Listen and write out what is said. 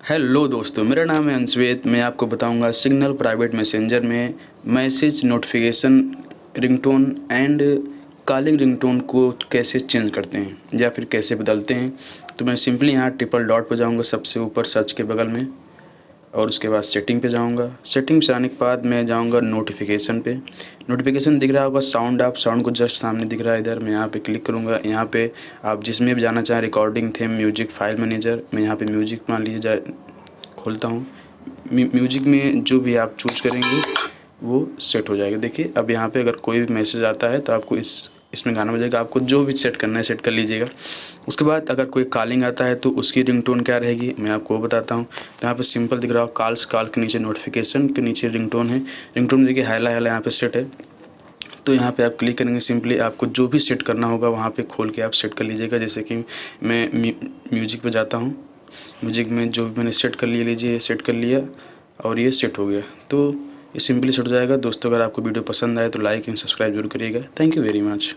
Hello दोस्तों, मेरा नाम है अंशवेत। मैं आपको बताऊंगा सिग्नल प्राइवेट मैसेंजर में message notification ringtone and calling ringtone को कैसे चेंज करते हैं या फिर कैसे बदलते हैं। तो मैं सिंपली यहाँ ट्रिपल डॉट पर जाऊँगा, सबसे ऊपर सर्च के बगल में, और उसके बाद सेटिंग पे जाऊँगा। सेटिंग से आने के बाद मैं जाऊँगा नोटिफिकेशन पे। नोटिफिकेशन दिख रहा होगा साउंड आप, साउंड को जस्ट सामने दिख रहा है इधर। मैं यहाँ पे क्लिक करूँगा। यहाँ पे आप जिसमें भी जाना चाहें, recording, theme, music, file manager. मैं यहाँ पे म्यूजिक मान लीजिए जाए खोलता हूँ। म्यूजिक में जो भी आप चूज़ करेंगे वो सेट हो जाएगा। देखिए अब यहाँ पे अगर कोई भी मैसेज आता है तो आपको इसमें गाना बजेगा। आपको जो भी सेट करना है सेट कर लीजिएगा। उसके बाद अगर कोई कॉलिंग आता है तो उसकी रिंगटोन क्या रहेगी मैं आपको वो बताता हूँ। तो यहाँ पे सिंपल दिख रहा हो कॉल्स, कॉल के नीचे नोटिफिकेशन के नीचे रिंगटोन है। रिंगटोन देखिए हैला हैला यहाँ पे सेट है। तो यहाँ पे आप क्लिक करेंगे, सिंपली आपको जो भी सेट करना होगा वहाँ पे खोल के आप सेट कर लीजिएगा। जैसे कि मैं म्यूजिक पे जाता हूँ। म्यूजिक में जो भी मैंने सेट कर लिया, लीजिए सेट कर लिया और ये सेट हो गया। तो ये सिंपली सेट हो जाएगा। दोस्तों अगर आपको वीडियो पसंद आए तो लाइक एंड सब्सक्राइब जरूर करिएगा। Thank you very much.